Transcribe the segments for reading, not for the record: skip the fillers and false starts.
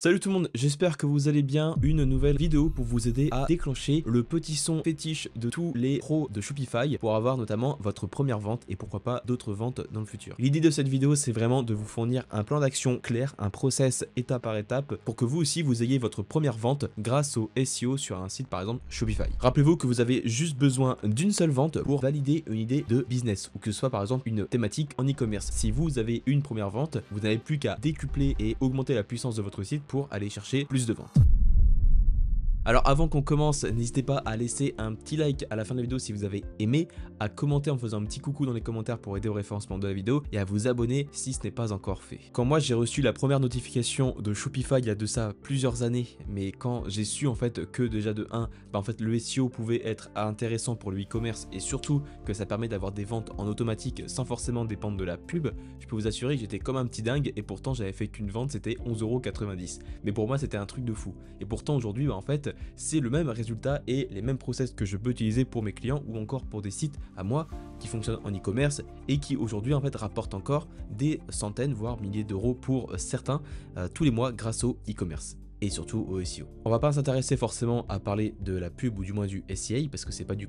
Salut tout le monde, j'espère que vous allez bien. Une nouvelle vidéo pour vous aider à déclencher le petit son fétiche de tous les pros de Shopify pour avoir notamment votre première vente et pourquoi pas d'autres ventes dans le futur. L'idée de cette vidéo, c'est vraiment de vous fournir un plan d'action clair, un process étape par étape pour que vous aussi vous ayez votre première vente grâce au SEO sur un site par exemple Shopify. Rappelez-vous que vous avez juste besoin d'une seule vente pour valider une idée de business ou que ce soit par exemple une thématique en e-commerce. Si vous avez une première vente, vous n'avez plus qu'à décupler et augmenter la puissance de votre site pour aller chercher plus de ventes. Alors avant qu'on commence, n'hésitez pas à laisser un petit like à la fin de la vidéo si vous avez aimé, à commenter en faisant un petit coucou dans les commentaires pour aider au référencement de la vidéo et à vous abonner si ce n'est pas encore fait. Quand moi j'ai reçu la première notification de Shopify il y a de ça plusieurs années, mais quand j'ai su en fait que déjà de 1, en fait le SEO pouvait être intéressant pour le e-commerce et surtout que ça permet d'avoir des ventes en automatique sans forcément dépendre de la pub, je peux vous assurer que j'étais comme un petit dingue et pourtant j'avais fait qu'une vente, c'était 11,90 €. Mais pour moi c'était un truc de fou. Et pourtant aujourd'hui en fait c'est le même résultat et les mêmes process que je peux utiliser pour mes clients ou encore pour des sites à moi qui fonctionnent en e-commerce et qui aujourd'hui en fait rapportent encore des centaines voire milliers d'euros pour certains tous les mois grâce au e-commerce et surtout au SEO. On va pas s'intéresser forcément à parler de la pub ou du moins du SEA parce que c'est pas du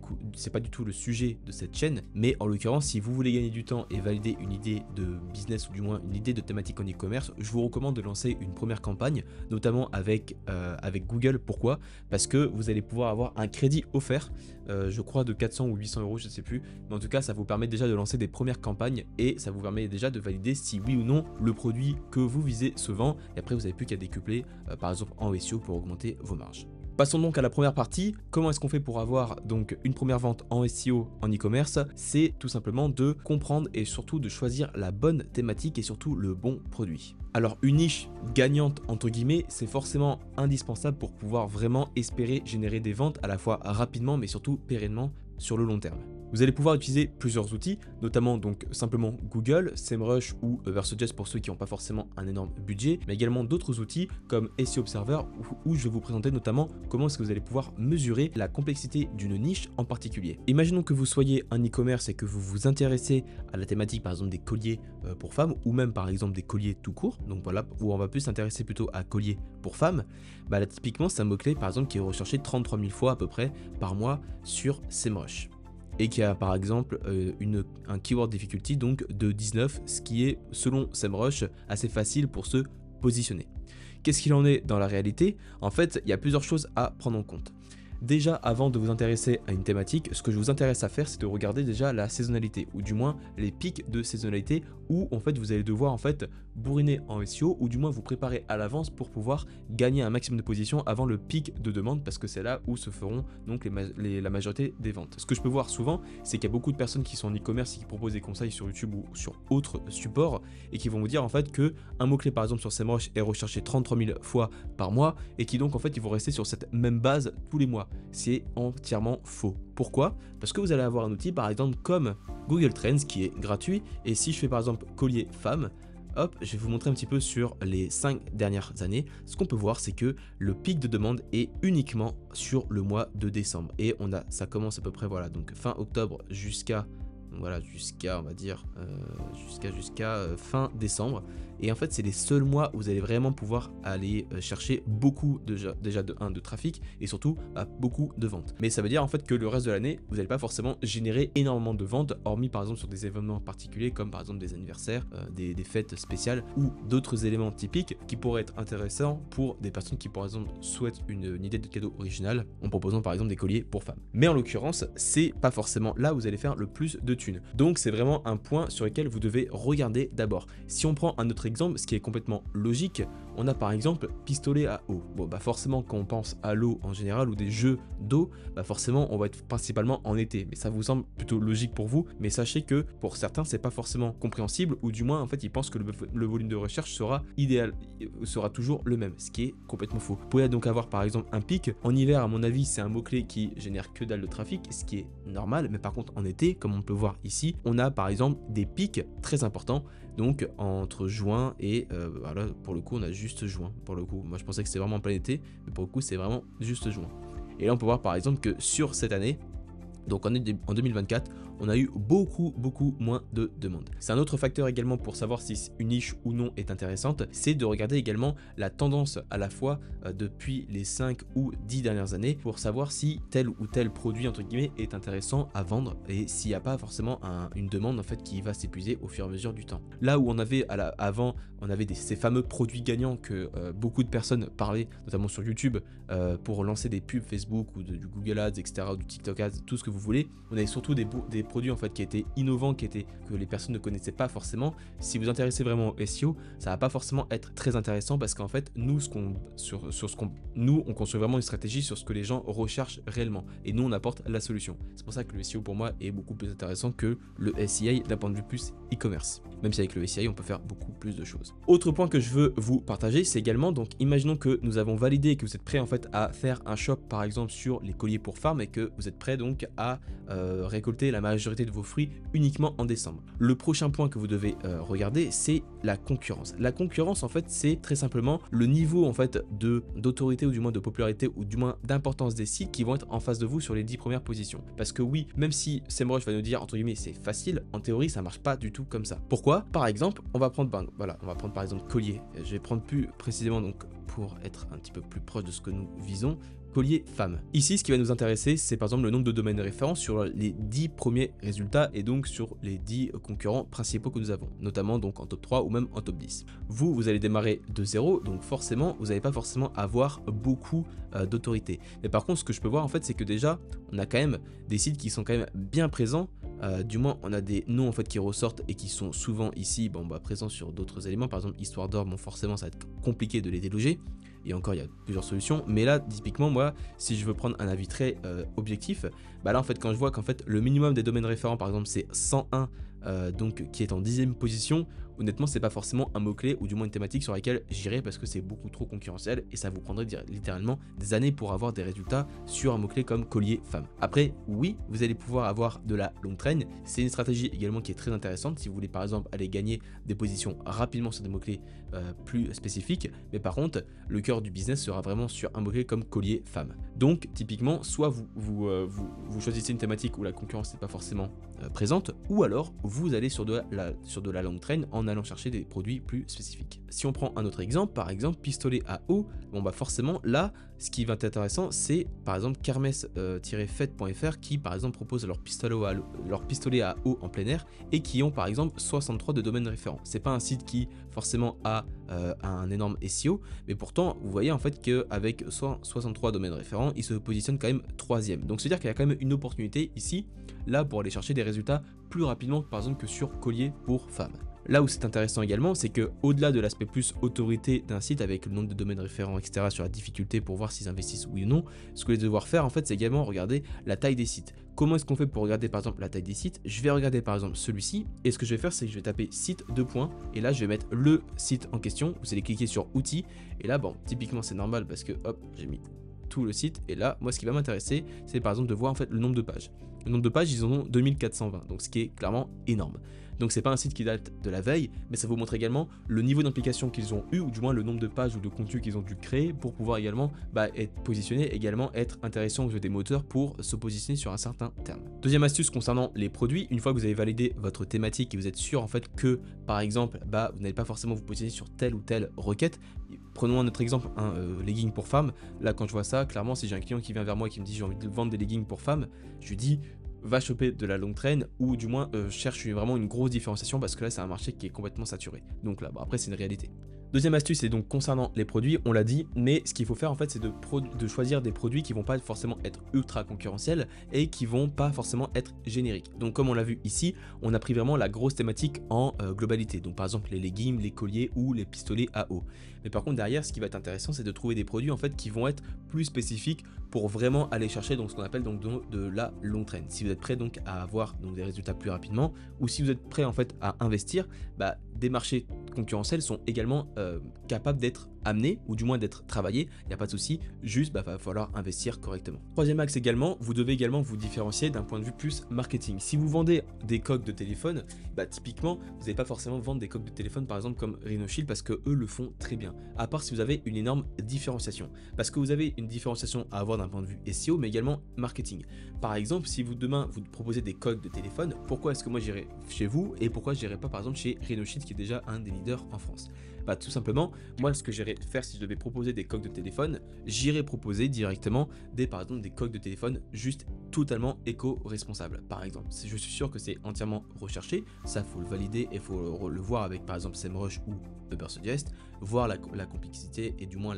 tout le sujet de cette chaîne, mais en l'occurrence si vous voulez gagner du temps et valider une idée de business ou du moins une idée de thématique en e-commerce, je vous recommande de lancer une première campagne, notamment avec Google. Pourquoi? Parce que vous allez pouvoir avoir un crédit offert, je crois de 400 ou 800 €, je ne sais plus, mais en tout cas ça vous permet déjà de lancer des premières campagnes et ça vous permet déjà de valider si oui ou non le produit que vous visez se vend et après vous n'avez plus qu'à décupler par exemple en SEO pour augmenter vos marges. Passons donc à la première partie. Comment est-ce qu'on fait pour avoir donc une première vente en SEO en e-commerce? C'est tout simplement de comprendre et surtout de choisir la bonne thématique et surtout le bon produit. Alors une niche gagnante entre guillemets, c'est forcément indispensable pour pouvoir vraiment espérer générer des ventes à la fois rapidement mais surtout pérennement sur le long terme. Vous allez pouvoir utiliser plusieurs outils, notamment donc simplement Google, SEMrush ou Versuggest pour ceux qui n'ont pas forcément un énorme budget, mais également d'autres outils comme SEO Observer où je vais vous présenter notamment comment est-ce que vous allez pouvoir mesurer la complexité d'une niche en particulier. Imaginons que vous soyez un e-commerce et que vous vous intéressez à la thématique par exemple des colliers pour femmes ou même par exemple des colliers tout court, donc voilà où on va plus s'intéresser plutôt à colliers pour femmes. Bah là typiquement c'est un mot-clé par exemple qui est recherché 33 000 fois à peu près par mois sur SEMrush. Et qui a par exemple un keyword difficulty donc de 19, ce qui est selon SEMrush assez facile pour se positionner. Qu'est-ce qu'il en est dans la réalité? En fait, il y a plusieurs choses à prendre en compte. Déjà, avant de vous intéresser à une thématique, ce que je vous intéresse à faire, c'est de regarder déjà la saisonnalité, ou du moins les pics de saisonnalité, où en fait vous allez devoir en fait bourriner en SEO, ou du moins vous préparer à l'avance pour pouvoir gagner un maximum de positions avant le pic de demande, parce que c'est là où se feront donc la majorité des ventes. Ce que je peux voir souvent, c'est qu'il y a beaucoup de personnes qui sont en e-commerce et qui proposent des conseils sur YouTube ou sur autres supports, et qui vont vous dire en fait que un mot-clé par exemple sur SEMrush est recherché 33 000 fois par mois, et qui donc en fait ils vont rester sur cette même base tous les mois. C'est entièrement faux. Pourquoi? Parce que vous allez avoir un outil par exemple comme Google Trends qui est gratuit et si je fais par exemple collier femme, hop, je vais vous montrer un petit peu sur les 5 dernières années. Ce qu'on peut voir c'est que le pic de demande est uniquement sur le mois de décembre et ça commence à peu près voilà donc fin octobre jusqu'à on va dire jusqu'à fin décembre et en fait c'est les seuls mois où vous allez vraiment pouvoir aller chercher beaucoup déjà de trafic et surtout beaucoup de ventes. Mais ça veut dire en fait que le reste de l'année vous n'allez pas forcément générer énormément de ventes hormis par exemple sur des événements particuliers comme par exemple des anniversaires, des fêtes spéciales ou d'autres éléments typiques qui pourraient être intéressants pour des personnes qui par exemple souhaitent une idée de cadeau original en proposant par exemple des colliers pour femmes. Mais en l'occurrence c'est pas forcément là où vous allez faire le plus de thunes. Donc c'est vraiment un point sur lequel vous devez regarder d'abord. Si on prend un autre exemple, ce qui est complètement logique, on a par exemple pistolet à eau. Bon bah forcément quand on pense à l'eau en général ou des jeux d'eau, bah forcément on va être principalement en été. Mais ça vous semble plutôt logique pour vous, mais sachez que pour certains c'est pas forcément compréhensible ou du moins en fait ils pensent que le volume de recherche sera idéal, sera toujours le même, ce qui est complètement faux. Vous pouvez donc avoir par exemple un pic. En hiver à mon avis c'est un mot-clé qui génère que dalle de trafic, ce qui est normal, mais par contre en été comme on peut voir ici, on a par exemple des pics très importants, donc entre juin et voilà, pour le coup on a juste juin, pour le coup, moi je pensais que c'était vraiment plein été, mais pour le coup c'est vraiment juste juin. Et là on peut voir par exemple que sur cette année, donc en 2024, on a eu beaucoup moins de demandes. C'est un autre facteur également pour savoir si une niche ou non est intéressante, c'est de regarder également la tendance à la fois depuis les 5 ou 10 dernières années pour savoir si tel ou tel produit entre guillemets est intéressant à vendre et s'il n'y a pas forcément une demande en fait qui va s'épuiser au fur et à mesure du temps. Là où on avait avant, on avait ces fameux produits gagnants que beaucoup de personnes parlaient, notamment sur YouTube, pour lancer des pubs Facebook ou du Google Ads, etc., ou du TikTok Ads, tout ce que vous voulez. On avait surtout des produits en fait qui étaient innovants, que les personnes ne connaissaient pas forcément. Si vous vous intéressez vraiment au SEO, ça va pas forcément être très intéressant parce qu'en fait, nous, on construit vraiment une stratégie sur ce que les gens recherchent réellement et nous, on apporte la solution. C'est pour ça que le SEO pour moi est beaucoup plus intéressant que le SEA d'un point de vue plus e-commerce. Même si avec le SEA, on peut faire beaucoup plus de choses. Autre point que je veux vous partager, c'est également, donc imaginons que nous avons validé et que vous êtes prêt en fait à faire un shop par exemple sur les colliers pour femmes et que vous êtes prêt donc à récolter la majorité de vos fruits uniquement en décembre. Le prochain point que vous devez regarder, c'est la concurrence. La concurrence en fait, c'est très simplement le niveau en fait d'autorité ou du moins de popularité ou du moins d'importance des sites qui vont être en face de vous sur les 10 premières positions. Parce que oui, même si SEMrush va nous dire entre guillemets c'est facile, en théorie ça marche pas du tout comme ça. Pourquoi? Par exemple, on va prendre par exemple collier. Je vais prendre plus précisément donc pour être un petit peu plus proche de ce que nous visons. Collier femme. Ici, ce qui va nous intéresser, c'est par exemple le nombre de domaines de référence sur les 10 premiers résultats et donc sur les 10 concurrents principaux que nous avons, notamment donc en top 3 ou même en top 10. Vous allez démarrer de zéro, donc forcément, vous n'allez pas forcément avoir beaucoup d'autorité. Mais par contre, ce que je peux voir en fait, c'est que déjà, on a quand même des sites qui sont quand même bien présents. Du moins, on a des noms en fait qui ressortent et qui sont souvent ici présents sur d'autres éléments. Par exemple, Histoire d'or, forcément, ça va être compliqué de les déloger. Et encore, il y a plusieurs solutions. Mais là, typiquement, moi, si je veux prendre un avis très objectif, là, en fait, quand je vois qu'en fait, le minimum des domaines référents, par exemple, c'est 101, donc qui est en 10e position, honnêtement, c'est pas forcément un mot-clé ou du moins une thématique sur laquelle j'irai parce que c'est beaucoup trop concurrentiel et ça vous prendrait littéralement des années pour avoir des résultats sur un mot-clé comme collier femme. Après, oui, vous allez pouvoir avoir de la long train. C'est une stratégie également qui est très intéressante si vous voulez par exemple aller gagner des positions rapidement sur des mots-clés plus spécifiques. Mais par contre, le cœur du business sera vraiment sur un mot-clé comme collier femme. Donc, typiquement, soit vous choisissez une thématique où la concurrence n'est pas forcément présente, ou alors vous allez sur de la long train en allant chercher des produits plus spécifiques. Si on prend un autre exemple, par exemple pistolet à eau, forcément là, ce qui va être intéressant, c'est par exemple kermesse-fête.fr qui par exemple propose leur pistolet à eau en plein air et qui ont par exemple 63 de domaines référents. C'est pas un site qui forcément a un énorme SEO, mais pourtant vous voyez en fait qu'avec 63 domaines référents, ils se positionnent quand même 3e. Donc c'est à dire qu'il y a quand même une opportunité ici, là pour aller chercher des résultats plus rapidement par exemple que sur collier pour femmes. Là où c'est intéressant également, c'est que au-delà de l'aspect plus autorité d'un site avec le nombre de domaines référents, etc., sur la difficulté pour voir s'ils investissent oui ou non, ce que vous allez devoir faire en fait, c'est également regarder la taille des sites. Comment est-ce qu'on fait pour regarder par exemple la taille des sites? Je vais regarder par exemple celui-ci, et ce que je vais faire, c'est que je vais taper site 2 points, et là je vais mettre le site en question. Vous allez cliquer sur outils, et là typiquement c'est normal parce que hop, j'ai mis tout le site, et là moi ce qui va m'intéresser, c'est par exemple de voir en fait le nombre de pages. Le nombre de pages, ils en ont 2420, donc ce qui est clairement énorme. Donc c'est pas un site qui date de la veille, mais ça vous montre également le niveau d'implication qu'ils ont eu, ou du moins le nombre de pages ou de contenus qu'ils ont dû créer pour pouvoir également être positionnés, également être intéressant aux yeux des moteurs pour se positionner sur un certain terme. Deuxième astuce concernant les produits, une fois que vous avez validé votre thématique et vous êtes sûr en fait que par exemple vous n'allez pas forcément vous positionner sur telle ou telle requête. Prenons un autre exemple, leggings pour femmes. Là quand je vois ça, clairement si j'ai un client qui vient vers moi et qui me dit j'ai envie de vendre des leggings pour femmes, je lui dis va choper de la long train ou du moins cherche vraiment une grosse différenciation parce que là c'est un marché qui est complètement saturé. Donc là après c'est une réalité. Deuxième astuce, c'est donc concernant les produits, on l'a dit, mais ce qu'il faut faire en fait c'est de choisir des produits qui vont pas forcément être ultra concurrentiels et qui vont pas forcément être génériques. Donc comme on l'a vu ici, on a pris vraiment la grosse thématique en globalité, donc par exemple les leggings, les colliers ou les pistolets à eau. Mais par contre derrière, ce qui va être intéressant, c'est de trouver des produits en fait qui vont être plus spécifiques pour vraiment aller chercher donc ce qu'on appelle donc de la long train. Si vous êtes prêt donc à avoir donc des résultats plus rapidement, ou si vous êtes prêt en fait à investir, des marchés concurrentiels sont également capables d'être amené, ou du moins d'être travaillé, il n'y a pas de souci, juste va falloir investir correctement. Troisième axe également, vous devez également vous différencier d'un point de vue plus marketing. Si vous vendez des coques de téléphone, typiquement, vous n'allez pas forcément vendre des coques de téléphone par exemple comme Rhinoshield parce que eux le font très bien. À part si vous avez une énorme différenciation. Parce que vous avez une différenciation à avoir d'un point de vue SEO, mais également marketing. Par exemple, si vous demain vous proposez des coques de téléphone, pourquoi est-ce que moi j'irai chez vous et pourquoi je n'irai pas par exemple chez Rhinoshield qui est déjà un des leaders en France? Tout simplement, moi ce que j'irais faire si je devais proposer des coques de téléphone, j'irais proposer directement par exemple des coques de téléphone juste totalement éco-responsables. Par exemple, je suis sûr que c'est entièrement recherché, ça faut le valider et faut le voir avec par exemple SEMrush ou Ubersuggest, voir la complexité et du moins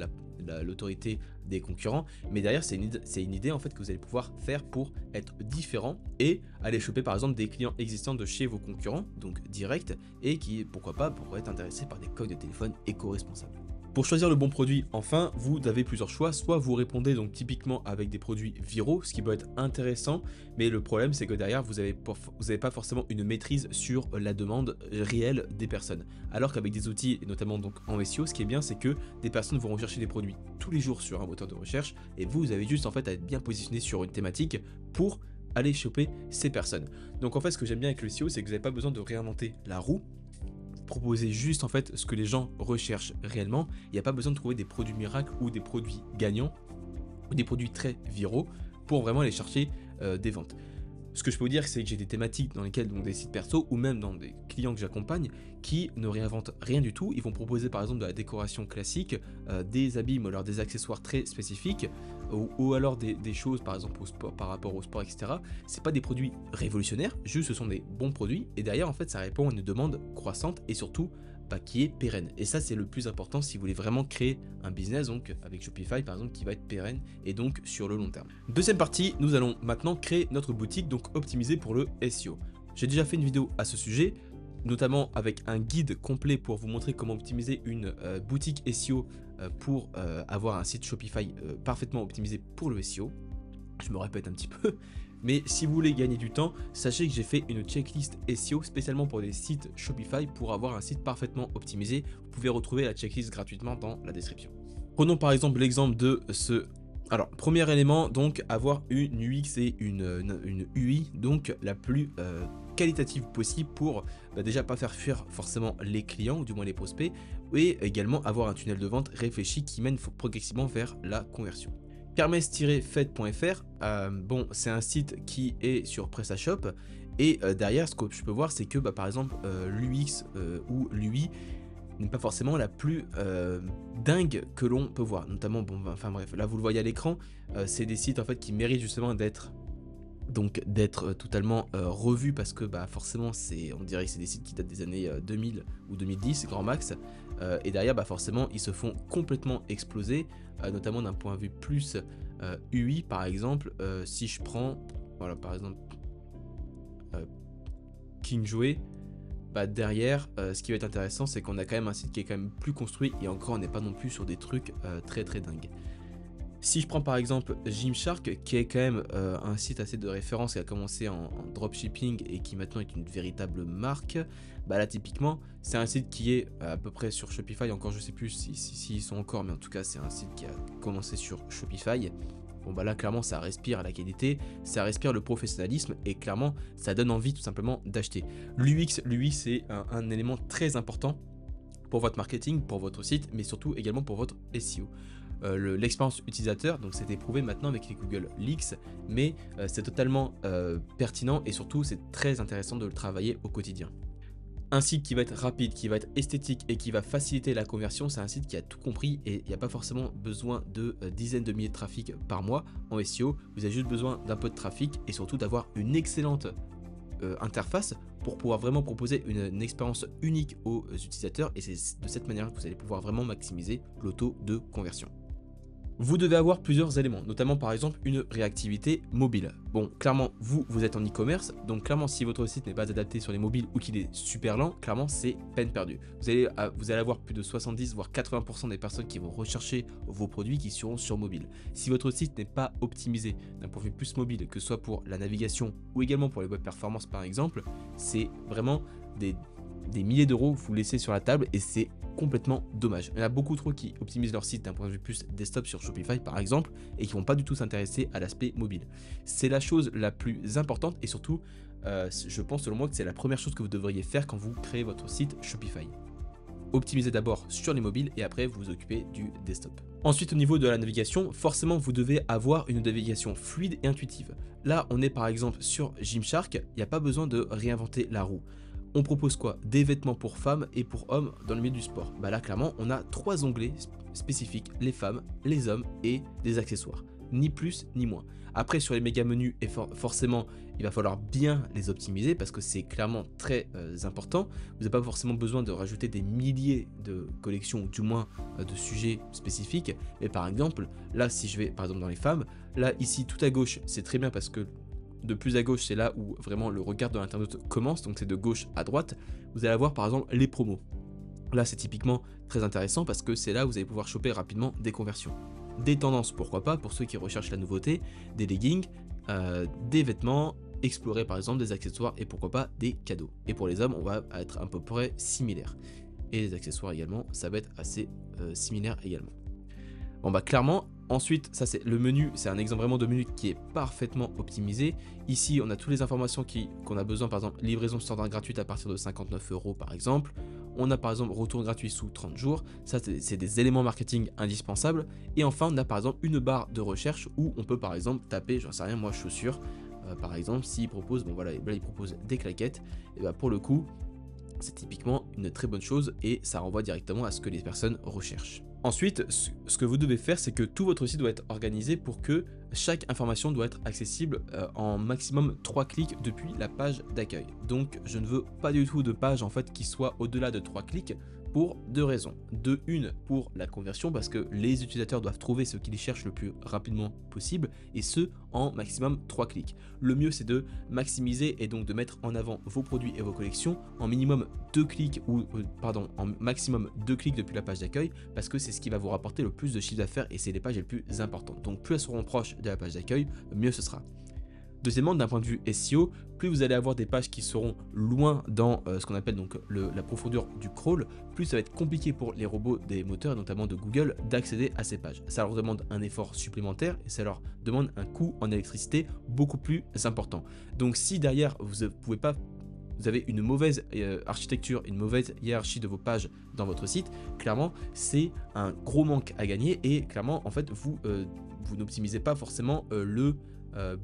l'autorité des concurrents, mais derrière c'est une idée en fait que vous allez pouvoir faire pour être différent et aller choper par exemple des clients existants de chez vos concurrents, donc direct, et qui pourquoi pas pourraient être intéressés par des coques de téléphone éco-responsables. Pour choisir le bon produit, enfin, vous avez plusieurs choix. Soit vous répondez donc typiquement avec des produits viraux, ce qui peut être intéressant, mais le problème c'est que derrière vous n'avez pas forcément une maîtrise sur la demande réelle des personnes. Alors qu'avec des outils, et notamment donc en SEO, ce qui est bien c'est que des personnes vont rechercher des produits tous les jours sur un moteur de recherche, et vous avez juste en fait à être bien positionné sur une thématique pour aller choper ces personnes. Donc en fait ce que j'aime bien avec le SEO, c'est que vous n'avez pas besoin de réinventer la roue. Proposer juste en fait ce que les gens recherchent réellement. Il n'y a pas besoin de trouver des produits miracles ou des produits gagnants ou des produits très viraux pour vraiment aller chercher des ventes. Ce que je peux vous dire, c'est que j'ai des thématiques dans lesquelles, donc des sites perso ou même dans des clients que j'accompagne, qui ne réinventent rien du tout. Ils vont proposer par exemple de la décoration classique, des habits ou alors des accessoires très spécifiques, ou alors des choses par exemple au sport, par rapport au sport, etc. C'est pas des produits révolutionnaires, juste ce sont des bons produits. Et derrière, en fait, ça répond à une demande croissante et surtout qui est pérenne. Et ça, c'est le plus important si vous voulez vraiment créer un business, donc avec Shopify par exemple, qui va être pérenne et donc sur le long terme. Deuxième partie, nous allons maintenant créer notre boutique, donc optimisée pour le SEO. J'ai déjà fait une vidéo à ce sujet, notamment avec un guide complet pour vous montrer comment optimiser une boutique SEO pour avoir un site Shopify parfaitement optimisé pour le SEO. Je me répète un petit peu. Mais si vous voulez gagner du temps, sachez que j'ai fait une checklist SEO spécialement pour des sites Shopify pour avoir un site parfaitement optimisé. Vous pouvez retrouver la checklist gratuitement dans la description. Prenons par exemple l'exemple de ce... Alors, premier élément, donc avoir une UX et une UI donc la plus qualitative possible pour déjà pas faire fuir forcément les clients ou du moins les prospects et également avoir un tunnel de vente réfléchi qui mène progressivement vers la conversion. Kermès-fed.fr, bon, c'est un site qui est sur PrestaShop et derrière ce que je peux voir c'est que par exemple l'UX ou l'UI n'est pas forcément la plus dingue que l'on peut voir, notamment enfin bref, là vous le voyez à l'écran, c'est des sites en fait qui méritent justement d'être totalement revus parce que forcément on dirait que c'est des sites qui datent des années 2000 ou 2010 grand max, et derrière forcément ils se font complètement exploser, notamment d'un point de vue plus UI par exemple. Si je prends voilà par exemple Kingjoe, derrière ce qui va être intéressant c'est qu'on a quand même un site qui est quand même plus construit et encore on n'est pas non plus sur des trucs très dingues. Si je prends par exemple Gymshark, qui est quand même un site assez de référence qui a commencé en dropshipping et qui maintenant est une véritable marque, là typiquement c'est un site qui est à peu près sur Shopify, encore je sais plus s'ils sont encore, mais en tout cas c'est un site qui a commencé sur Shopify. Bon là clairement ça respire la qualité, ça respire le professionnalisme et clairement ça donne envie tout simplement d'acheter. L'UX, lui c'est un élément très important pour votre marketing, pour votre site, mais surtout également pour votre SEO. L'expérience utilisateur, donc c'est éprouvé maintenant avec les Google Leaks, mais c'est totalement pertinent et surtout c'est très intéressant de le travailler au quotidien. Un site qui va être rapide, qui va être esthétique et qui va faciliter la conversion, c'est un site qui a tout compris et il n'y a pas forcément besoin de dizaines de milliers de trafic par mois en SEO, vous avez juste besoin d'un peu de trafic et surtout d'avoir une excellente interface pour pouvoir vraiment proposer une expérience unique aux utilisateurs, et c'est de cette manière que vous allez pouvoir vraiment maximiser le taux de conversion. Vous devez avoir plusieurs éléments, notamment par exemple une réactivité mobile. Bon, clairement, vous êtes en e-commerce, donc clairement si votre site n'est pas adapté sur les mobiles ou qu'il est super lent, clairement c'est peine perdue. Vous allez avoir plus de 70 voire 80% des personnes qui vont rechercher vos produits qui seront sur mobile. Si votre site n'est pas optimisé d'un point de vue plus mobile, que ce soit pour la navigation ou également pour les web performances par exemple, c'est vraiment des milliers d'euros que vous laissez sur la table et c'est complètement dommage. Il y en a beaucoup trop qui optimisent leur site d'un point de vue plus desktop sur Shopify par exemple et qui vont pas du tout s'intéresser à l'aspect mobile. C'est la chose la plus importante et surtout je pense selon moi que c'est la première chose que vous devriez faire quand vous créez votre site Shopify. Optimisez d'abord sur les mobiles et après vous vous occupez du desktop. Ensuite au niveau de la navigation, forcément vous devez avoir une navigation fluide et intuitive. Là on est par exemple sur Gymshark, il n'y a pas besoin de réinventer la roue. On propose quoi? Des vêtements pour femmes et pour hommes dans le milieu du sport. Bah là clairement on a 3 onglets spécifiques, les femmes, les hommes et des accessoires. Ni plus ni moins. Après sur les méga menus, et forcément il va falloir bien les optimiser parce que c'est clairement très important. Vous n'avez pas forcément besoin de rajouter des milliers de collections ou du moins de sujets spécifiques. Mais par exemple, là si je vais par exemple dans les femmes, là ici tout à gauche c'est très bien parce que de plus à gauche c'est là où vraiment le regard de l'internaute commence, donc c'est de gauche à droite. Vous allez avoir par exemple les promos. Là c'est typiquement très intéressant parce que c'est là où vous allez pouvoir choper rapidement des conversions. Des tendances, pourquoi pas, pour ceux qui recherchent la nouveauté, des leggings, des vêtements, explorer par exemple des accessoires et pourquoi pas des cadeaux. Et pour les hommes, on va être à peu près similaire. Et les accessoires également, ça va être assez similaire également. Bon bah clairement, ensuite, ça c'est le menu, c'est un exemple vraiment de menu qui est parfaitement optimisé. Ici, on a toutes les informations qu'on a besoin, par exemple, livraison standard gratuite à partir de 59 € par exemple. On a par exemple retour gratuit sous 30 jours, ça c'est des éléments marketing indispensables. Et enfin, on a par exemple une barre de recherche où on peut par exemple taper, j'en sais rien moi, chaussures. Par exemple, s'il propose, bon voilà, là il propose des claquettes, et bah pour le coup, c'est typiquement une très bonne chose et ça renvoie directement à ce que les personnes recherchent. Ensuite, ce que vous devez faire, c'est que tout votre site doit être organisé pour que chaque information doit être accessible en maximum 3 clics depuis la page d'accueil. Donc, je ne veux pas du tout de page en fait qui soit au-delà de 3 clics pour 2 raisons. De une, pour la conversion, parce que les utilisateurs doivent trouver ce qu'ils cherchent le plus rapidement possible, et ce, en maximum 3 clics. Le mieux, c'est de maximiser et donc de mettre en avant vos produits et vos collections en minimum 2 clics, en maximum 2 clics depuis la page d'accueil, parce que c'est ce qui va vous rapporter le plus de chiffre d'affaires et c'est les pages les plus importantes. Donc plus elles seront proches de la page d'accueil, mieux ce sera. Deuxièmement, d'un point de vue SEO, plus vous allez avoir des pages qui seront loin dans ce qu'on appelle donc la profondeur du crawl, plus ça va être compliqué pour les robots des moteurs, notamment de Google, d'accéder à ces pages. Ça leur demande un effort supplémentaire et ça leur demande un coût en électricité beaucoup plus important. Donc si derrière vous avez une mauvaise architecture, une mauvaise hiérarchie de vos pages dans votre site, clairement c'est un gros manque à gagner et clairement en fait vous n'optimisez pas forcément le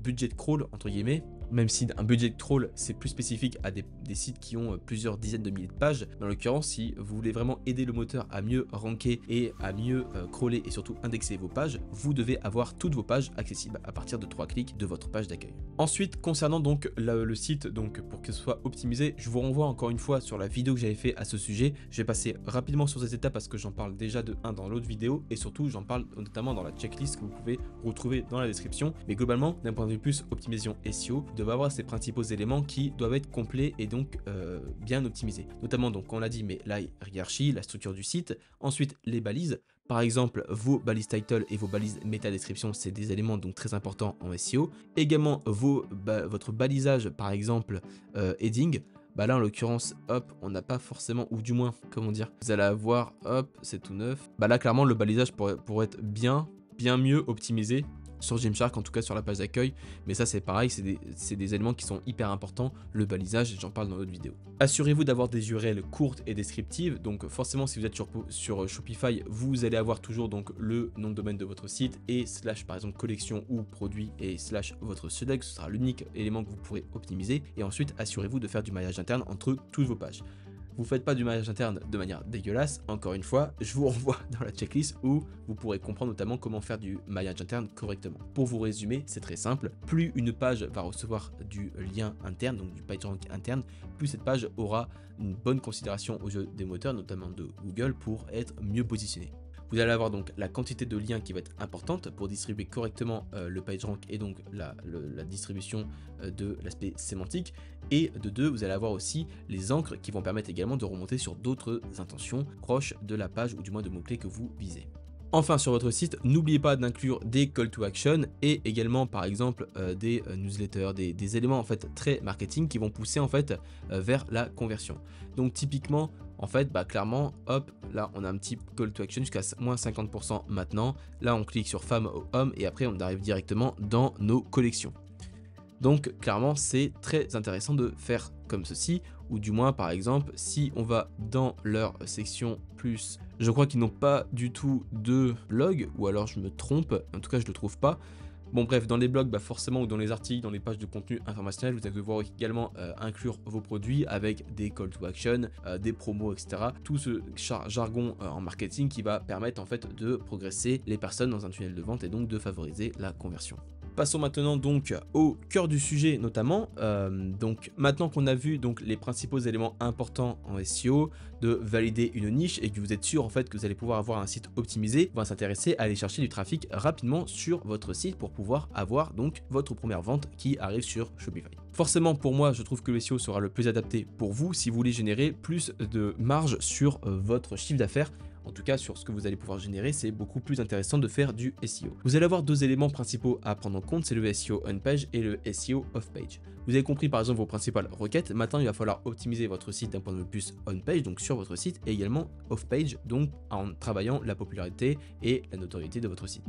budget crawl entre guillemets, même si un budget crawl c'est plus spécifique à des sites qui ont plusieurs dizaines de milliers de pages. Dans l'occurrence, si vous voulez vraiment aider le moteur à mieux ranker et à mieux crawler et surtout indexer vos pages, vous devez avoir toutes vos pages accessibles à partir de 3 clics de votre page d'accueil. Ensuite, concernant donc le site, donc pour que ce soit optimisé, je vous renvoie encore une fois sur la vidéo que j'avais fait à ce sujet. Je vais passer rapidement sur ces étapes parce que j'en parle déjà de un dans l'autre vidéo et surtout j'en parle notamment dans la checklist que vous pouvez retrouver dans la description. Mais globalement, d'un point de vue plus optimisation SEO, vous devez avoir ces principaux éléments qui doivent être complets et donc bien optimisés. Notamment donc on l'a dit, mais la hiérarchie, la structure du site, ensuite les balises. Par exemple, vos balises title et vos balises méta description, c'est des éléments donc très importants en SEO. Également votre balisage, par exemple heading. Bah là en l'occurrence, hop, on n'a pas forcément, ou du moins, comment dire, vous allez avoir, hop, c'est tout neuf. Bah là clairement le balisage pourrait être bien mieux optimisé sur Gymshark, en tout cas sur la page d'accueil, mais ça c'est pareil, c'est des éléments qui sont hyper importants, le balisage, j'en parle dans d'autres vidéos. Assurez-vous d'avoir des URL courtes et descriptives, donc forcément si vous êtes sur Shopify, vous allez avoir toujours donc le nom de domaine de votre site et slash par exemple collection ou produit et slash votre select, ce sera l'unique élément que vous pourrez optimiser, et ensuite assurez-vous de faire du maillage interne entre toutes vos pages. Vous ne faites pas du maillage interne de manière dégueulasse, encore une fois, je vous renvoie dans la checklist où vous pourrez comprendre notamment comment faire du maillage interne correctement. Pour vous résumer, c'est très simple, plus une page va recevoir du lien interne, donc du PageRank interne, plus cette page aura une bonne considération aux yeux des moteurs, notamment de Google, pour être mieux positionnée. Vous allez avoir donc la quantité de liens qui va être importante pour distribuer correctement le PageRank et donc la distribution de l'aspect sémantique. Et de deux, vous allez avoir aussi les encres qui vont permettre également de remonter sur d'autres intentions proches de la page ou du moins de mots-clés que vous visez. Enfin, sur votre site, n'oubliez pas d'inclure des call to action et également par exemple des newsletters, des éléments en fait très marketing qui vont pousser en fait vers la conversion. Donc typiquement, en fait, clairement, hop, là on a un petit call to action jusqu'à moins 50% maintenant. Là on clique sur femmes ou hommes et après on arrive directement dans nos collections. Donc clairement c'est très intéressant de faire comme ceci, ou du moins par exemple si on va dans leur section plus, je crois qu'ils n'ont pas du tout de blog, ou alors je me trompe, en tout cas je le trouve pas. Bon bref, dans les blogs forcément, ou dans les articles, dans les pages de contenu informationnel, vous allez devoir également inclure vos produits avec des call to action, des promos, etc. Tout ce jargon en marketing qui va permettre en fait de progresser les personnes dans un tunnel de vente et donc de favoriser la conversion. Passons maintenant donc au cœur du sujet notamment. Donc maintenant qu'on a vu donc les principaux éléments importants en SEO, de valider une niche et que vous êtes sûr en fait que vous allez pouvoir avoir un site optimisé, on va s'intéresser à aller chercher du trafic rapidement sur votre site pour pouvoir avoir donc votre première vente qui arrive sur Shopify. Forcément pour moi je trouve que le SEO sera le plus adapté pour vous si vous voulez générer plus de marge sur votre chiffre d'affaires. En tout cas, sur ce que vous allez pouvoir générer, c'est beaucoup plus intéressant de faire du SEO. Vous allez avoir deux éléments principaux à prendre en compte, c'est le SEO on-page et le SEO off-page. Vous avez compris par exemple vos principales requêtes, maintenant il va falloir optimiser votre site d'un point de vue plus on-page, donc sur votre site, et également off-page, donc en travaillant la popularité et la notoriété de votre site.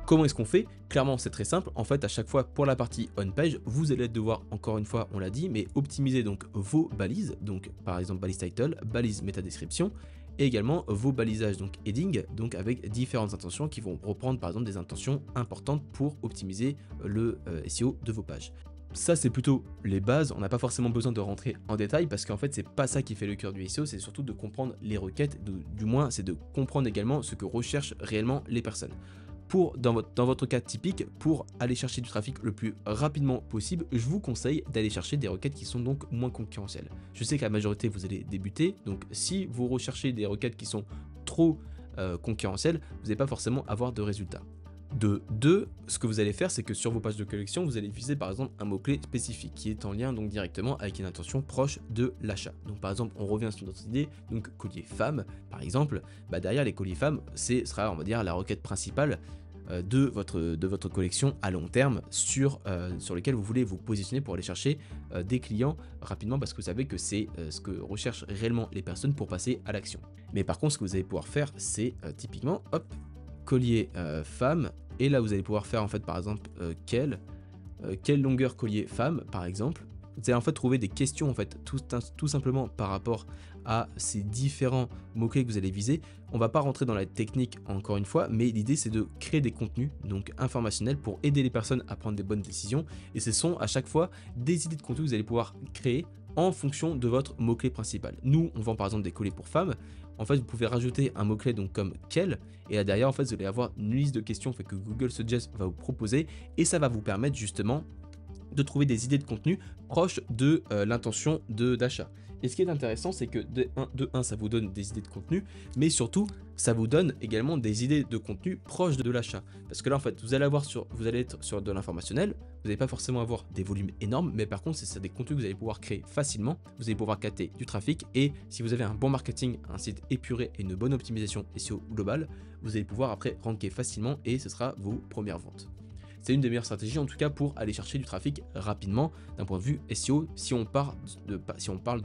Comment est-ce qu'on fait? Clairement, c'est très simple. En fait, à chaque fois, pour la partie on-page, vous allez devoir, encore une fois, on l'a dit, mais optimiser donc vos balises, donc par exemple balise title, balise métadescription, et également vos balisages, donc heading, donc avec différentes intentions qui vont reprendre par exemple des intentions importantes pour optimiser le SEO de vos pages. Ça, c'est plutôt les bases, on n'a pas forcément besoin de rentrer en détail parce qu'en fait, c'est pas ça qui fait le cœur du SEO, c'est surtout de comprendre les requêtes, du moins, c'est de comprendre également ce que recherchent réellement les personnes. Dans votre cas typique, pour aller chercher du trafic le plus rapidement possible, je vous conseille d'aller chercher des requêtes qui sont donc moins concurrentielles. Je sais que la majorité vous allez débuter, donc si vous recherchez des requêtes qui sont trop concurrentielles, vous n'allez pas forcément avoir de résultats. De deux, ce que vous allez faire, c'est que sur vos pages de collection, vous allez viser par exemple un mot-clé spécifique qui est en lien donc directement avec une intention proche de l'achat. Donc par exemple, on revient sur notre idée, donc collier femme, par exemple, derrière les colliers femmes, sera on va dire la requête principale de votre collection à long terme sur lesquels vous voulez vous positionner pour aller chercher des clients rapidement parce que vous savez que c'est ce que recherchent réellement les personnes pour passer à l'action. Mais par contre, ce que vous allez pouvoir faire, c'est typiquement, hop, collier femme, et là vous allez pouvoir faire en fait par exemple quelle longueur collier femme par exemple. Vous allez en fait trouver des questions en fait tout simplement par rapport à ces différents mots-clés que vous allez viser. On va pas rentrer dans la technique encore une fois, mais l'idée c'est de créer des contenus donc informationnels pour aider les personnes à prendre des bonnes décisions, et ce sont à chaque fois des idées de contenu que vous allez pouvoir créer en fonction de votre mot-clé principal. Nous, on vend par exemple des colliers pour femmes. En fait, vous pouvez rajouter un mot-clé donc comme quel, et là derrière en fait vous allez avoir une liste de questions que Google Suggest va vous proposer, et ça va vous permettre justement de trouver des idées de contenu proches de l'intention d'achat. Et ce qui est intéressant, c'est que de 1, ça vous donne des idées de contenu, mais surtout, ça vous donne également des idées de contenu proches de l'achat. Parce que là, en fait, vous allez être sur de l'informationnel, vous n'allez pas forcément avoir des volumes énormes, mais par contre, c'est des contenus que vous allez pouvoir créer facilement, vous allez pouvoir capter du trafic, et si vous avez un bon marketing, un site épuré et une bonne optimisation SEO globale, vous allez pouvoir après ranker facilement et ce sera vos premières ventes. C'est une des meilleures stratégies en tout cas pour aller chercher du trafic rapidement d'un point de vue SEO si on parle de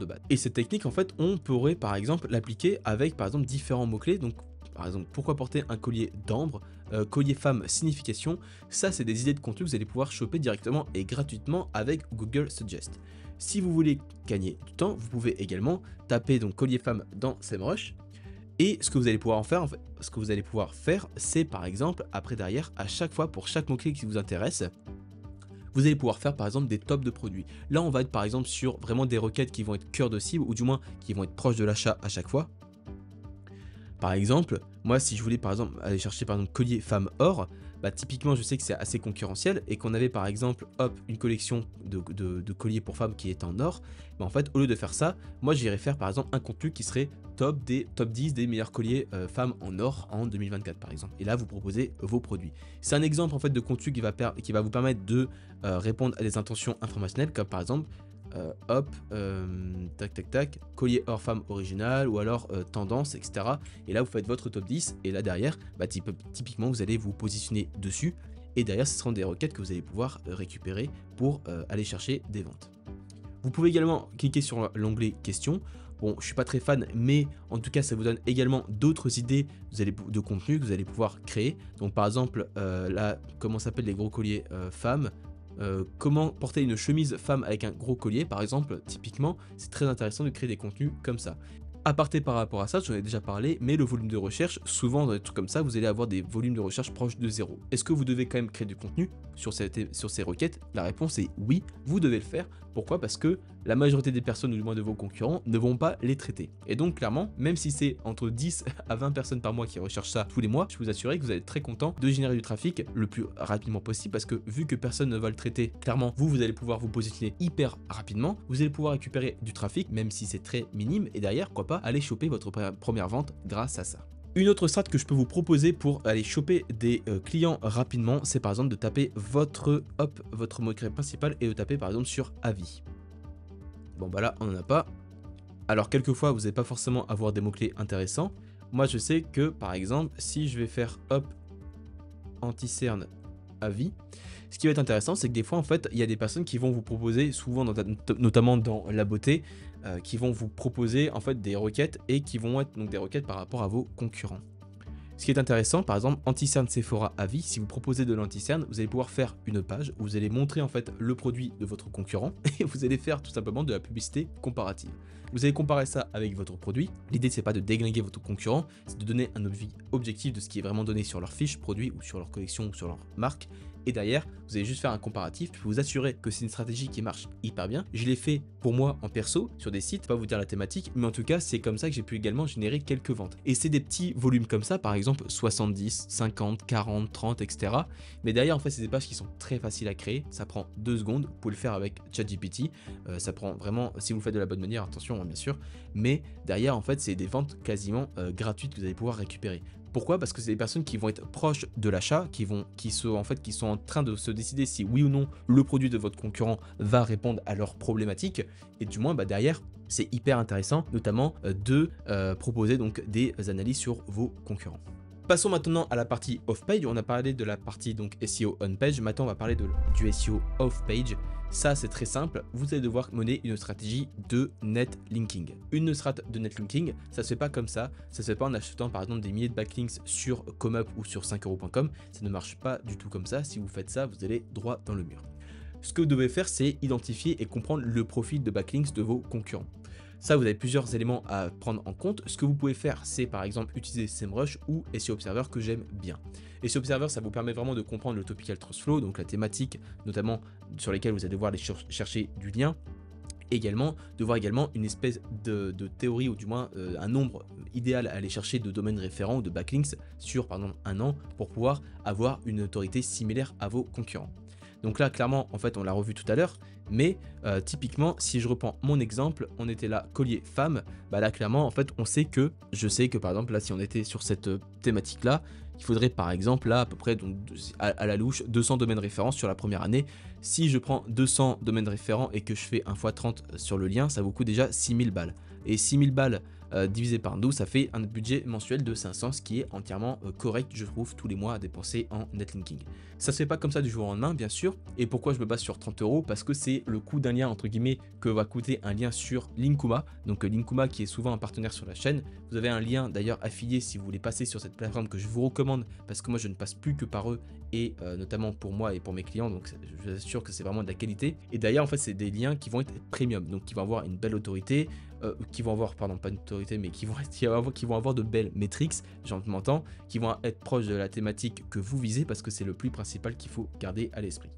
base. Et cette technique en fait on pourrait par exemple l'appliquer avec par exemple différents mots-clés. Donc par exemple pourquoi porter un collier d'ambre, collier femme signification, ça c'est des idées de contenu que vous allez pouvoir choper directement et gratuitement avec Google Suggest. Si vous voulez gagner du temps, vous pouvez également taper donc collier femme dans SEMrush. Et ce que vous allez pouvoir faire, c'est par exemple, après derrière, à chaque fois, pour chaque mot-clé qui vous intéresse, vous allez pouvoir faire par exemple des tops de produits. Là, on va être par exemple sur vraiment des requêtes qui vont être cœur de cible, ou du moins qui vont être proches de l'achat à chaque fois. Par exemple, moi, si je voulais par exemple aller chercher par exemple collier femme or, typiquement je sais que c'est assez concurrentiel et qu'on avait par exemple une collection de colliers pour femmes qui est en or, en fait au lieu de faire ça, moi j'irais faire par exemple un contenu qui serait top 10 des meilleurs colliers femmes en or en 2024 par exemple, et là vous proposez vos produits. C'est un exemple en fait de contenu qui va vous permettre de répondre à des intentions informationnelles comme par exemple hop, tac tac tac, collier homme-femme original ou alors tendance, etc. Et là vous faites votre top 10 et là derrière, bah, typiquement vous allez vous positionner dessus et derrière ce seront des requêtes que vous allez pouvoir récupérer pour aller chercher des ventes. Vous pouvez également cliquer sur l'onglet questions. Bon, je suis pas très fan, mais en tout cas, ça vous donne également d'autres idées de contenu que vous allez pouvoir créer. Donc par exemple, là, comment s'appellent les gros colliers femmes, comment porter une chemise femme avec un gros collier, par exemple, typiquement, c'est très intéressant de créer des contenus comme ça. Aparté par rapport à ça, j'en ai déjà parlé, mais le volume de recherche, souvent dans des trucs comme ça, vous allez avoir des volumes de recherche proches de 0. Est-ce que vous devez quand même créer du contenu sur ces requêtes? La réponse est oui, vous devez le faire. Pourquoi? Parce que la majorité des personnes, ou du moins de vos concurrents, ne vont pas les traiter. Et donc clairement, même si c'est entre 10 à 20 personnes par mois qui recherchent ça tous les mois, je peux vous assurer que vous allez être très content de générer du trafic le plus rapidement possible, parce que vu que personne ne va le traiter, clairement, vous allez pouvoir vous positionner hyper rapidement, vous allez pouvoir récupérer du trafic, même si c'est très minime, et derrière, pourquoi pas, aller choper votre première vente grâce à ça. Une autre strat que je peux vous proposer pour aller choper des clients rapidement, c'est par exemple de taper votre mot-clé principal et de taper par exemple sur avis. Bon bah là on n'en a pas. Alors quelquefois vous n'allez pas forcément avoir des mots-clés intéressants. Moi je sais que par exemple si je vais faire anti-cerne avis, ce qui va être intéressant c'est que des fois en fait il y a des personnes qui vont vous proposer, souvent notamment dans la beauté, qui vont vous proposer en fait des requêtes et qui vont être donc des requêtes par rapport à vos concurrents. Ce qui est intéressant, par exemple, anti-cerne Sephora avis, si vous proposez de l'anti-cerne, vous allez pouvoir faire une page où vous allez montrer en fait le produit de votre concurrent et vous allez faire tout simplement de la publicité comparative. Vous allez comparer ça avec votre produit. L'idée c'est pas de déglinguer votre concurrent, c'est de donner un avis objectif de ce qui est vraiment donné sur leur fiche produit ou sur leur collection ou sur leur marque. Et derrière, vous allez juste faire un comparatif. Je peux vous assurer que c'est une stratégie qui marche hyper bien. Je l'ai fait pour moi en perso sur des sites, pas vous dire la thématique, mais en tout cas, c'est comme ça que j'ai pu également générer quelques ventes. Et c'est des petits volumes comme ça, par exemple 70, 50, 40, 30, etc. Mais derrière, en fait, c'est des pages qui sont très faciles à créer. Ça prend 2 secondes. Vous pouvez le faire avec ChatGPT. Ça prend vraiment, si vous le faites de la bonne manière, attention, hein, bien sûr. Mais derrière, en fait, c'est des ventes quasiment gratuites que vous allez pouvoir récupérer. Pourquoi? Parce que c'est des personnes qui vont être proches de l'achat, qui sont en train de se décider si oui ou non le produit de votre concurrent va répondre à leurs problématiques. Et du moins, bah, derrière, c'est hyper intéressant, notamment de proposer donc des analyses sur vos concurrents. Passons maintenant à la partie off-page. On a parlé de la partie donc SEO on-page. Maintenant, on va parler du SEO off-page. Ça, c'est très simple. Vous allez devoir mener une stratégie de netlinking. Une strat de netlinking, ça se fait pas comme ça. Ça se fait pas en achetant par exemple des milliers de backlinks sur ComeUp ou sur 5euros.com. Ça ne marche pas du tout comme ça. Si vous faites ça, vous allez droit dans le mur. Ce que vous devez faire, c'est identifier et comprendre le profil de backlinks de vos concurrents. Ça, vous avez plusieurs éléments à prendre en compte. Ce que vous pouvez faire, c'est par exemple utiliser SEMrush ou SEO Observer que j'aime bien. SEO Observer, ça vous permet vraiment de comprendre le topical trust flow, donc la thématique notamment sur lesquelles vous allez devoir aller chercher du lien. Également, de voir également une espèce de théorie ou du moins un nombre idéal à aller chercher de domaines référents ou de backlinks sur par exemple un an pour pouvoir avoir une autorité similaire à vos concurrents. Donc là, clairement, en fait, on l'a revu tout à l'heure, mais typiquement, si je reprends mon exemple, on était là, collier femme, bah là, clairement, en fait, je sais que par exemple, là, si on était sur cette thématique-là, il faudrait par exemple, là, à peu près, donc, à la louche, 200 domaines références sur la première année. Si je prends 200 domaines référents et que je fais 1 x 30 sur le lien, ça vous coûte déjà 6000 balles. Et 6000 balles divisé par 12, ça fait un budget mensuel de 500, ce qui est entièrement correct, je trouve, tous les mois à dépenser en netlinking. Ça se fait pas comme ça du jour au lendemain, bien sûr. Et pourquoi je me base sur 30 €? Parce que c'est le coût d'un lien, entre guillemets, que va coûter un lien sur Linkuma. Donc Linkuma qui est souvent un partenaire sur la chaîne. Vous avez un lien d'ailleurs affilié si vous voulez passer sur cette plateforme que je vous recommande, parce que moi je ne passe plus que par eux, et notamment pour moi et pour mes clients, donc je vous assure que c'est vraiment de la qualité. Et d'ailleurs en fait c'est des liens qui vont être premium, donc qui vont avoir une belle autorité, qui vont avoir, pardon, pas une autorité, mais qui vont avoir de belles métriques, j'entends, qui vont être proches de la thématique que vous visez, parce que c'est le plus principal qu'il faut garder à l'esprit.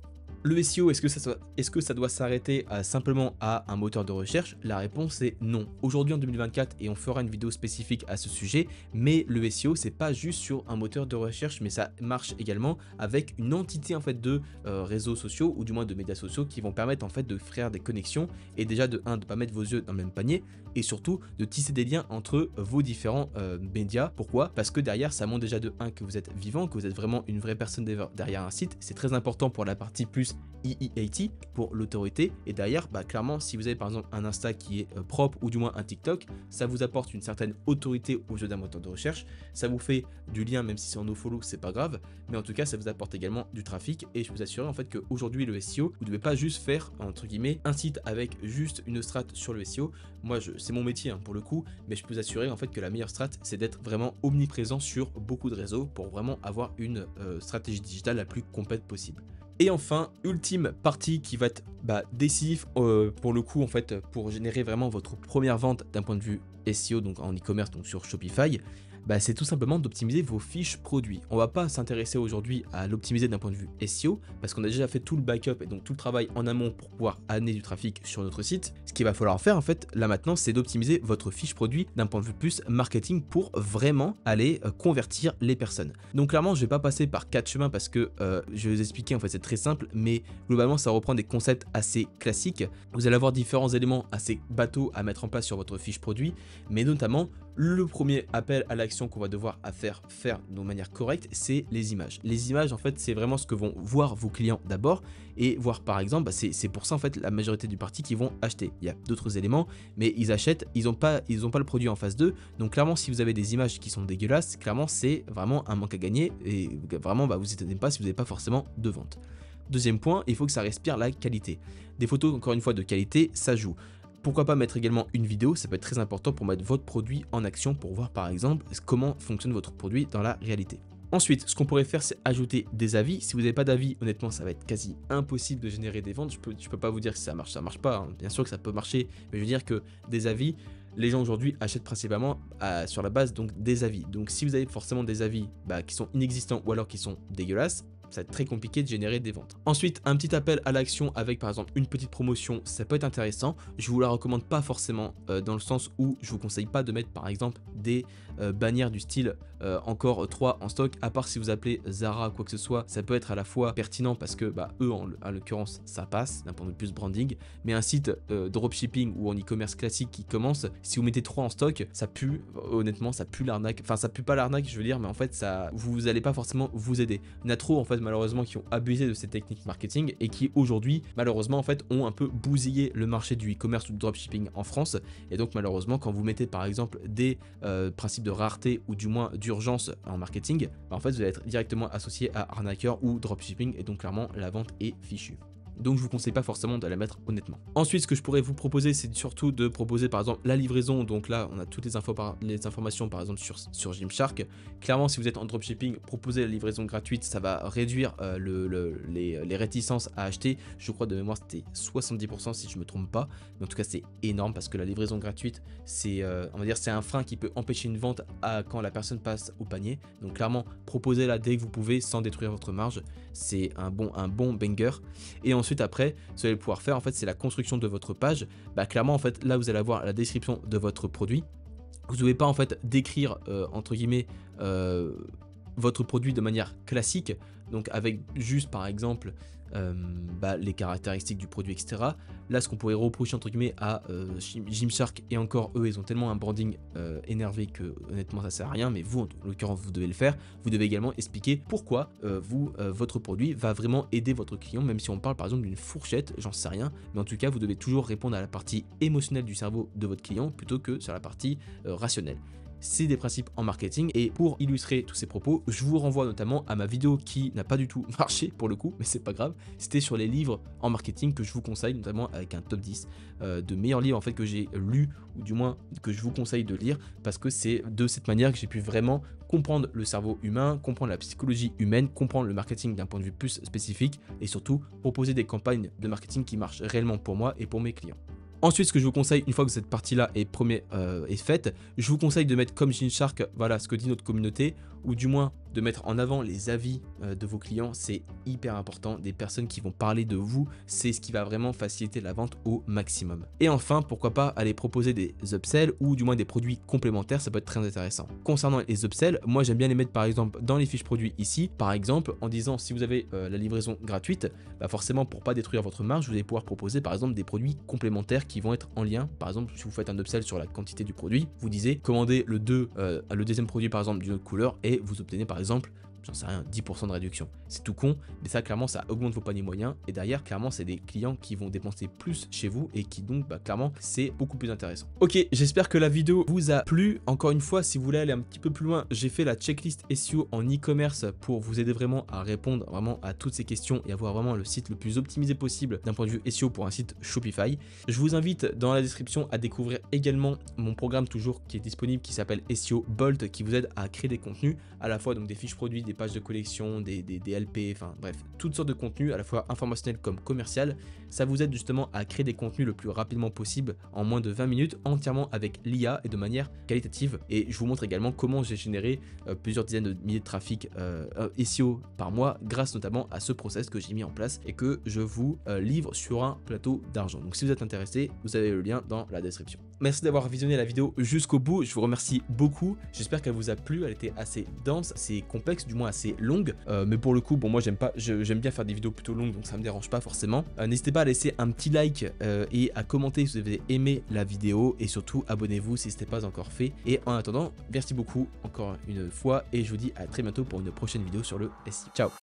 Le SEO, est-ce que ça doit s'arrêter simplement à un moteur de recherche? La réponse est non. Aujourd'hui en 2024, et on fera une vidéo spécifique à ce sujet, mais le SEO c'est pas juste sur un moteur de recherche, mais ça marche également avec une entité en fait de réseaux sociaux, ou du moins de médias sociaux, qui vont permettre en fait de faire des connexions, et déjà de pas mettre vos yeux dans le même panier, et surtout de tisser des liens entre vos différents médias. Pourquoi? Parce que derrière ça montre déjà de 1 que vous êtes vivant, que vous êtes vraiment une vraie personne derrière un site. C'est très important pour la partie plus plus EEAT pour l'autorité, et derrière, clairement, si vous avez par exemple un Insta qui est propre ou du moins un TikTok, ça vous apporte une certaine autorité aux yeux d'un moteur de recherche, ça vous fait du lien même si c'est en nofollow, c'est pas grave, mais en tout cas ça vous apporte également du trafic et je peux vous assurer en fait qu'aujourd'hui le SEO, vous devez pas juste faire entre guillemets un site avec juste une strat sur le SEO, moi c'est mon métier pour le coup, mais je peux vous assurer en fait que la meilleure strat c'est d'être vraiment omniprésent sur beaucoup de réseaux pour vraiment avoir une stratégie digitale la plus complète possible. Et enfin, ultime partie qui va être décisif pour le coup en fait pour générer vraiment votre première vente d'un point de vue SEO, donc en e-commerce, donc sur Shopify, c'est tout simplement d'optimiser vos fiches produits. On va pas s'intéresser aujourd'hui à l'optimiser d'un point de vue SEO parce qu'on a déjà fait tout le backup et donc tout le travail en amont pour pouvoir amener du trafic sur notre site. Ce qu'il va falloir faire en fait là maintenant, c'est d'optimiser votre fiche produit d'un point de vue plus marketing pour vraiment aller convertir les personnes. Donc clairement, je vais pas passer par 4 chemins parce que je vais vous expliquer en fait, c'est très simple, mais globalement ça reprend des concepts assez classiques. Vous allez avoir différents éléments assez bateaux à mettre en place sur votre fiche produit, mais notamment le premier appel à l'action qu'on va devoir faire de manière correcte, c'est les images. Les images, en fait, c'est vraiment ce que vont voir vos clients d'abord et voir par exemple, c'est pour ça en fait la majorité du parti qui vont acheter. Il y a d'autres éléments, mais ils achètent, ils ont pas le produit en face d'eux. Donc clairement, si vous avez des images qui sont dégueulasses, clairement c'est vraiment un manque à gagner et vraiment vous étonnez pas si vous n'avez pas forcément de vente. Deuxième point, il faut que ça respire la qualité. Des photos, encore une fois, de qualité, ça joue. Pourquoi pas mettre également une vidéo, ça peut être très important pour mettre votre produit en action, pour voir par exemple comment fonctionne votre produit dans la réalité. Ensuite, ce qu'on pourrait faire, c'est ajouter des avis. Si vous n'avez pas d'avis, honnêtement, ça va être quasi impossible de générer des ventes. Je peux pas vous dire que ça marche pas. Bien sûr que ça peut marcher, mais je veux dire que des avis, les gens aujourd'hui achètent principalement sur la base donc des avis. Donc si vous avez forcément des avis qui sont inexistants ou alors qui sont dégueulasses, ça va être très compliqué de générer des ventes. Ensuite, un petit appel à l'action avec par exemple une petite promotion, ça peut être intéressant. Je vous la recommande pas forcément dans le sens où je vous conseille pas de mettre par exemple des bannières du style encore 3 en stock, à part si vous appelez Zara ou quoi que ce soit, ça peut être à la fois pertinent parce que eux en l'occurrence ça passe d'un point de vue plus branding, mais un site dropshipping ou en e-commerce classique qui commence, si vous mettez 3 en stock, ça pue, honnêtement ça pue l'arnaque, enfin ça pue pas l'arnaque je veux dire, mais en fait ça, vous allez pas forcément vous aider. Il y en a trop en fait malheureusement qui ont abusé de ces techniques marketing et qui aujourd'hui malheureusement en fait ont un peu bousillé le marché du e-commerce ou du dropshipping en France, et donc malheureusement quand vous mettez par exemple des principes de rareté ou du moins d'urgence en marketing, en fait vous allez être directement associé à arnaqueur ou dropshipping et donc clairement la vente est fichue. Donc je vous conseille pas forcément de la mettre honnêtement. Ensuite, ce que je pourrais vous proposer, c'est surtout de proposer par exemple la livraison. Donc là, on a toutes les informations par exemple sur Gymshark. Clairement, si vous êtes en dropshipping, proposer la livraison gratuite, ça va réduire les réticences à acheter. Je crois de mémoire c'était 70% si je me trompe pas. Mais en tout cas, c'est énorme parce que la livraison gratuite, c'est on va dire c'est un frein qui peut empêcher une vente quand la personne passe au panier. Donc clairement, proposez-la dès que vous pouvez sans détruire votre marge. C'est un bon banger. Et ensuite après, ce que vous allez pouvoir faire en fait, c'est la construction de votre page. Clairement en fait, là vous allez avoir la description de votre produit. Vous ne devez pas en fait décrire entre guillemets votre produit de manière classique, donc avec juste par exemple les caractéristiques du produit, etc. Là, ce qu'on pourrait reprocher entre guillemets à Gymshark, et encore eux, ils ont tellement un branding énervé que honnêtement ça sert à rien, mais vous, en l'occurrence, vous devez le faire. Vous devez également expliquer pourquoi votre produit va vraiment aider votre client, même si on parle par exemple d'une fourchette, j'en sais rien, mais en tout cas, vous devez toujours répondre à la partie émotionnelle du cerveau de votre client plutôt que sur la partie rationnelle. C'est des principes en marketing, et pour illustrer tous ces propos, je vous renvoie notamment à ma vidéo qui n'a pas du tout marché pour le coup, mais c'est pas grave, c'était sur les livres en marketing que je vous conseille, notamment avec un top 10 de meilleurs livres en fait que j'ai lus, ou du moins que je vous conseille de lire, parce que c'est de cette manière que j'ai pu vraiment comprendre le cerveau humain, comprendre la psychologie humaine, comprendre le marketing d'un point de vue plus spécifique, et surtout proposer des campagnes de marketing qui marchent réellement pour moi et pour mes clients. Ensuite, ce que je vous conseille, une fois que cette partie-là est faite, je vous conseille de mettre comme Gymshark, voilà ce que dit notre communauté, ou du moins de mettre en avant les avis de vos clients. C'est hyper important, des personnes qui vont parler de vous, c'est ce qui va vraiment faciliter la vente au maximum. Et enfin, pourquoi pas aller proposer des upsells ou du moins des produits complémentaires, ça peut être très intéressant. Concernant les upsells, moi j'aime bien les mettre par exemple dans les fiches produits ici, par exemple en disant si vous avez la livraison gratuite, forcément pour pas détruire votre marge, vous allez pouvoir proposer par exemple des produits complémentaires qui vont être en lien. Par exemple, si vous faites un upsell sur la quantité du produit, vous disiez commandez le deuxième produit par exemple d'une autre couleur et vous obtenez par exemple j'en sais rien, 10% de réduction. C'est tout con, mais ça clairement ça augmente vos paniers moyens et derrière clairement c'est des clients qui vont dépenser plus chez vous et qui donc clairement c'est beaucoup plus intéressant. Ok, j'espère que la vidéo vous a plu. Encore une fois, si vous voulez aller un petit peu plus loin, j'ai fait la checklist SEO en e-commerce pour vous aider vraiment à répondre vraiment à toutes ces questions et avoir vraiment le site le plus optimisé possible d'un point de vue SEO pour un site Shopify. Je vous invite dans la description à découvrir également mon programme toujours qui est disponible qui s'appelle SEO Bolt qui vous aide à créer des contenus à la fois donc des fiches produits, des pages de collection, des LP, enfin bref, toutes sortes de contenus à la fois informationnel comme commercial. Ça vous aide justement à créer des contenus le plus rapidement possible en moins de 20 minutes entièrement avec l'IA et de manière qualitative. Et je vous montre également comment j'ai généré plusieurs dizaines de milliers de trafic SEO par mois grâce notamment à ce process que j'ai mis en place et que je vous livre sur un plateau d'argent. Donc si vous êtes intéressé, vous avez le lien dans la description. Merci d'avoir visionné la vidéo jusqu'au bout, je vous remercie beaucoup. J'espère qu'elle vous a plu, elle était assez dense, assez complexe, du moins assez longue. Mais pour le coup, bon moi j'aime bien faire des vidéos plutôt longues donc ça me dérange pas forcément. N'hésitez pas à laisser un petit like et à commenter si vous avez aimé la vidéo et surtout abonnez-vous si ce n'est pas encore fait. Et en attendant, merci beaucoup encore une fois et je vous dis à très bientôt pour une prochaine vidéo sur le SEO. Ciao.